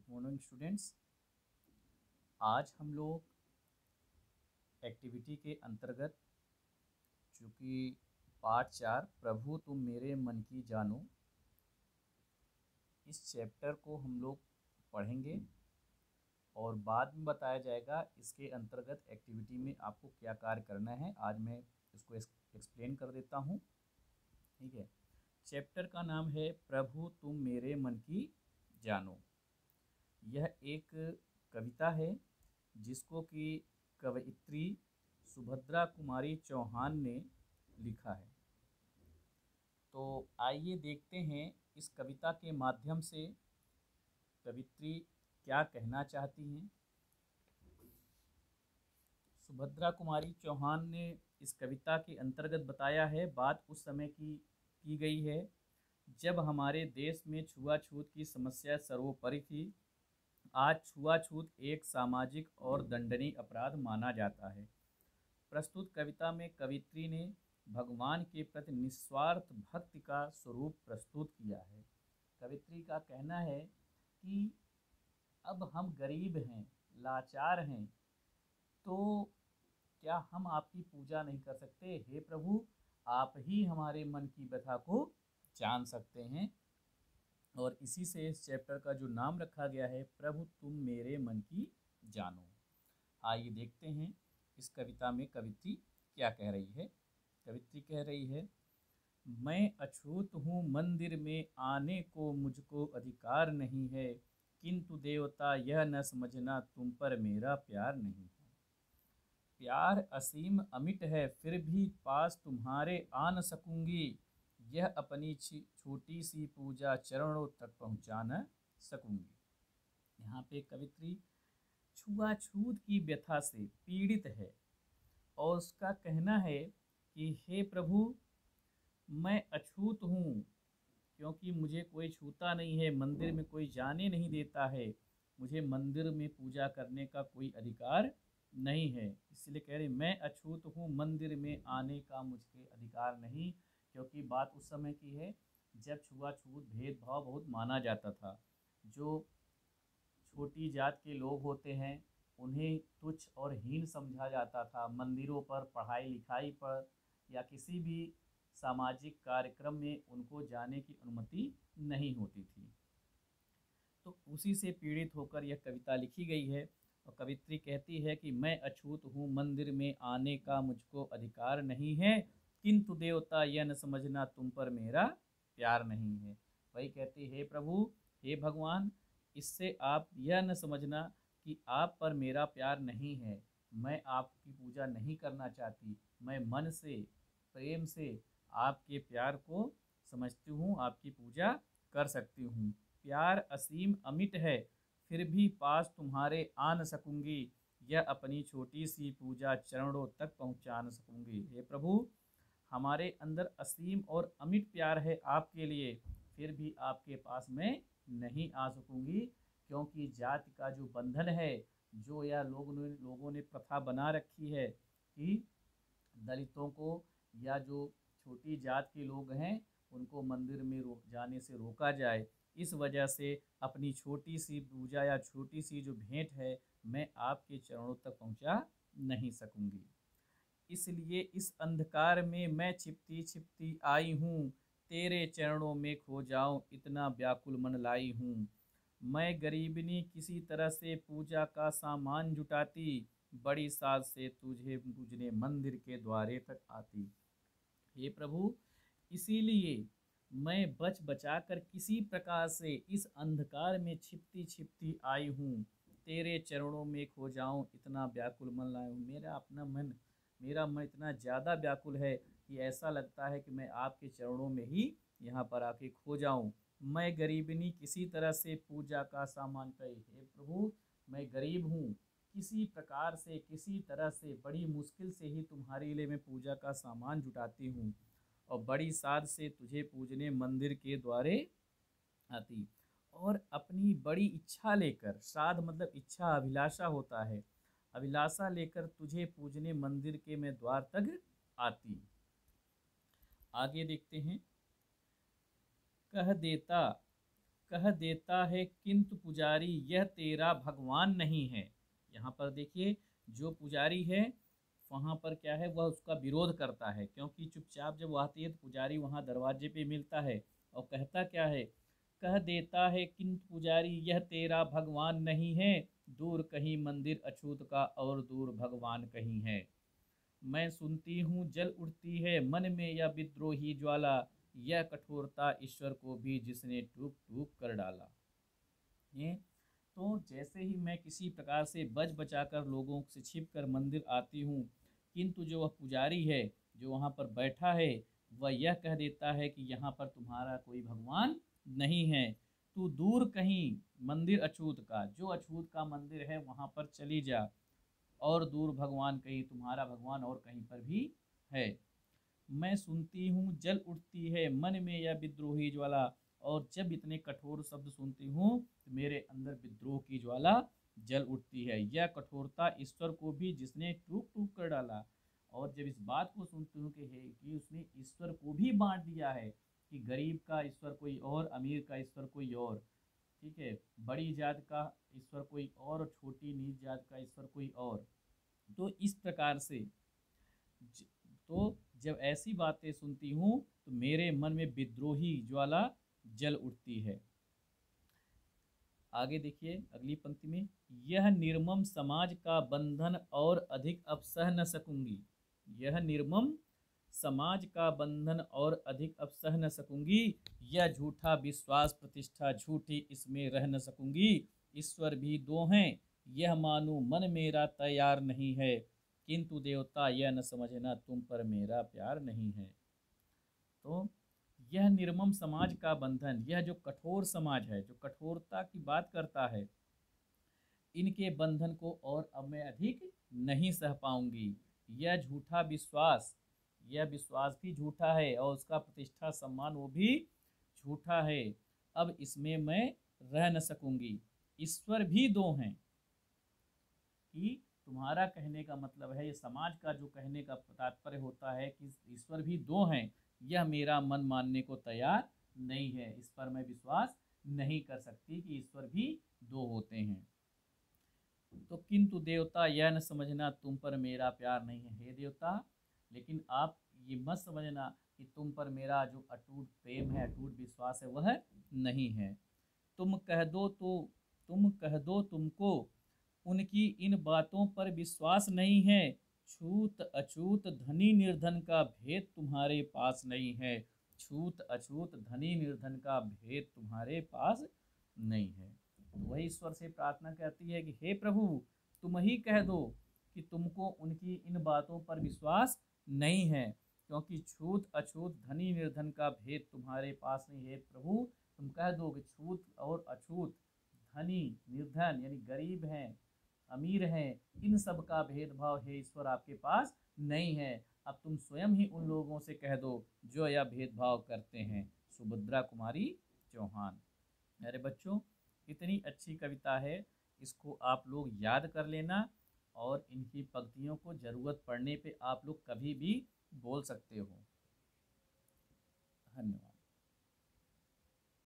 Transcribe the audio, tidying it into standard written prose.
Morning students. आज हम लोग एक्टिविटी के अंतर्गत चूँकि पाठ 4 प्रभु तुम मेरे मन की जानो, इस चैप्टर को हम लोग पढ़ेंगे और बाद में बताया जाएगा इसके अंतर्गत एक्टिविटी में आपको क्या कार्य करना है। आज मैं इसको एक्सप्लेन कर देता हूँ। ठीक है, चैप्टर का नाम है प्रभु तुम मेरे मन की जानो। यह एक कविता है जिसको कि कवयित्री सुभद्रा कुमारी चौहान ने लिखा है। तो आइए देखते हैं इस कविता के माध्यम से कवयित्री क्या कहना चाहती हैं। सुभद्रा कुमारी चौहान ने इस कविता के अंतर्गत बताया है, बात उस समय की गई है जब हमारे देश में छुआछूत की समस्या सर्वोपरि थी। आज छुआछूत एक सामाजिक और दंडनीय अपराध माना जाता है। प्रस्तुत कविता में कवित्री ने भगवान के प्रति निस्वार्थ भक्ति का स्वरूप प्रस्तुत किया है। कवित्री का कहना है कि अब हम गरीब हैं, लाचार हैं, तो क्या हम आपकी पूजा नहीं कर सकते? हे प्रभु, आप ही हमारे मन की व्यथा को जान सकते हैं। और इसी से इस चैप्टर का जो नाम रखा गया है, प्रभु तुम मेरे मन की जानो। आइए देखते हैं इस कविता में कवित्री क्या कह रही है। कवित्री कह रही है, मैं अछूत हूँ, मंदिर में आने को मुझको अधिकार नहीं है, किंतु देवता यह न समझना तुम पर मेरा प्यार नहीं है। प्यार असीम अमिट है, फिर भी पास तुम्हारे आ न सकूंगी, यह अपनी छोटी सी पूजा चरणों तक पहुंचा न सकूंगी। यहाँ पे कवित्री छुआछूत की व्यथा से पीड़ित है और उसका कहना है कि हे प्रभु, मैं अछूत हूँ क्योंकि मुझे कोई छूता नहीं है, मंदिर में कोई जाने नहीं देता है, मुझे मंदिर में पूजा करने का कोई अधिकार नहीं है। इसलिए कह रहे मैं अछूत हूँ, मंदिर में आने का मुझे अधिकार नहीं। क्योंकि बात उस समय की है जब छुआछूत भेदभाव बहुत माना जाता था। जो छोटी जात के लोग होते हैं उन्हें तुच्छ और हीन समझा जाता था। मंदिरों पर, पढ़ाई लिखाई पर या किसी भी सामाजिक कार्यक्रम में उनको जाने की अनुमति नहीं होती थी। तो उसी से पीड़ित होकर यह कविता लिखी गई है। और कवित्री कहती है कि मैं अछूत हूँ, मंदिर में आने का मुझको अधिकार नहीं है, किंतु देवता यह न समझना तुम पर मेरा प्यार नहीं है। वही कहती, हे प्रभु, हे भगवान, इससे आप यह न समझना कि आप पर मेरा प्यार नहीं है। मैं आपकी पूजा नहीं करना चाहती, मैं मन से, प्रेम से आपके प्यार को समझती हूँ, आपकी पूजा कर सकती हूँ। प्यार असीम अमिट है, फिर भी पास तुम्हारे आ न सकूंगी, यह अपनी छोटी सी पूजा चरणों तक पहुँचा न सकूंगी। हे प्रभु, हमारे अंदर असीम और अमिट प्यार है आपके लिए, फिर भी आपके पास मैं नहीं आ सकूंगी, क्योंकि जाति का जो बंधन है, जो या लोगों ने प्रथा बना रखी है कि दलितों को या जो छोटी जात के लोग हैं उनको मंदिर में जाने से रोका जाए, इस वजह से अपनी छोटी सी पूजा या छोटी सी जो भेंट है मैं आपके चरणों तक पहुंचा नहीं सकूंगी। इसलिए इस अंधकार में मैं छिपती छिपती आई हूँ, तेरे चरणों में खो जाऊं इतना व्याकुल मन लाई हूँ। मैं गरीबनी किसी तरह से पूजा का सामान जुटाती, बड़ी साज से तुझे पूजने मंदिर के द्वारे तक आती। हे प्रभु, इसीलिए मैं बच बचा कर किसी प्रकार से इस अंधकार में छिपती छिपती आई हूँ, तेरे चरणों में खो जाऊं इतना व्याकुल मन लाया हूँ। मेरा मन इतना ज़्यादा व्याकुल है कि ऐसा लगता है कि मैं आपके चरणों में ही यहाँ पर आके खो जाऊं। मैं गरीबनी किसी तरह से पूजा का सामान पे, हे प्रभु, मैं गरीब हूँ, किसी प्रकार से किसी तरह से बड़ी मुश्किल से ही तुम्हारे लिए मैं पूजा का सामान जुटाती हूँ और बड़ी साध से तुझे पूजने मंदिर के द्वारे आती। और अपनी बड़ी इच्छा लेकर, साध मतलब इच्छा, अभिलाषा होता है, अभिलाषा लेकर तुझे पूजने मंदिर के मैं द्वार तक आती। आगे देखते हैं। कह देता कह देता है किंतु पुजारी यह तेरा भगवान नहीं है। यहाँ पर देखिए जो पुजारी है वहाँ पर क्या है, वह उसका विरोध करता है, क्योंकि चुपचाप जब वो आती है तो पुजारी वहाँ दरवाजे पे मिलता है और कहता क्या है, कह देता है किंतु पुजारी यह तेरा भगवान नहीं है, दूर कहीं मंदिर अछूत का और दूर भगवान कहीं है। मैं सुनती हूँ जल उठती है मन में या विद्रोही ज्वाला, यह कठोरता ईश्वर को भी जिसने टूक टूक कर डाला। ये तो जैसे ही मैं किसी प्रकार से बच बचाकर लोगों से छिप कर मंदिर आती हूँ, किंतु जो वह पुजारी है जो वहाँ पर बैठा है वह यह कह देता है कि यहाँ पर तुम्हारा कोई भगवान नहीं है, तू दूर कहीं मंदिर अछूत का, जो अछूत का मंदिर है वहाँ पर चली जा, और दूर भगवान कहीं, तुम्हारा भगवान और कहीं पर भी है। मैं सुनती हूँ जल उठती है मन में या विद्रोही ज्वाला, और जब इतने कठोर शब्द सुनती हूँ तो मेरे अंदर विद्रोह की ज्वाला जल उठती है। यह कठोरता ईश्वर को भी जिसने टूक टूक कर डाला। और जब इस बात को सुनती हूँ कि उसने ईश्वर को भी बांट दिया है, कि गरीब का ईश्वर कोई और, अमीर का ईश्वर कोई और, ठीक है, बड़ी जात का ईश्वर कोई और छोटी नीच जात का ईश्वर कोई और। तो इस प्रकार से तो जब ऐसी बातें सुनती हूँ तो मेरे मन में विद्रोही ज्वाला जल उठती है। आगे देखिए अगली पंक्ति में, यह निर्मम समाज का बंधन और अधिक अब सह न सकूंगी। यह निर्मम समाज का बंधन और अधिक अब सह न सकूंगी, यह झूठा विश्वास प्रतिष्ठा झूठी इसमें रह न सकूंगी। ईश्वर भी दो हैं यह मानूं मन मेरा तैयार नहीं है, किंतु देवता यह न समझना तुम पर मेरा प्यार नहीं है। तो यह निर्मम समाज का बंधन, यह जो कठोर समाज है, जो कठोरता की बात करता है, इनके बंधन को और अब मैं अधिक नहीं सह पाऊंगी। यह झूठा विश्वास, यह विश्वास भी झूठा है और उसका प्रतिष्ठा सम्मान वो भी झूठा है, अब इसमें मैं रह न सकूंगी। ईश्वर भी दो हैं, कि तुम्हारा कहने का मतलब है, ये समाज का जो कहने का तात्पर्य होता है कि ईश्वर भी दो हैं, यह मेरा मन मानने को तैयार नहीं है, इस पर मैं विश्वास नहीं कर सकती कि ईश्वर भी दो होते हैं। तो किंतु देवता यह न समझना तुम पर मेरा प्यार नहीं है। हे देवता, लेकिन आप ये मत समझना कि तुम पर मेरा जो अटूट प्रेम है, अटूट विश्वास है, वह नहीं है। तुम कह दो तुमको उनकी इन बातों पर विश्वास नहीं है, छूत अछूत धनी निर्धन का भेद तुम्हारे पास नहीं है। छूत अछूत धनी निर्धन का भेद तुम्हारे पास नहीं है। तो वही ईश्वर से प्रार्थना करती है कि हे प्रभु, तुम ही कह दो कि तुमको उनकी इन बातों पर विश्वास नहीं है, क्योंकि छूत अछूत धनी निर्धन का भेद तुम्हारे पास नहीं है। प्रभु तुम कह दो कि छूत और अछूत, धनी निर्धन यानी गरीब हैं अमीर हैं, इन सब का भेदभाव है ईश्वर आपके पास नहीं है। अब तुम स्वयं ही उन लोगों से कह दो जो यह भेदभाव करते हैं। सुभद्रा कुमारी चौहान। मेरे बच्चों, इतनी अच्छी कविता है, इसको आप लोग याद कर लेना और इनकी पंक्तियों को ज़रूरत पड़ने पे आप लोग कभी भी बोल सकते हो। धन्यवाद।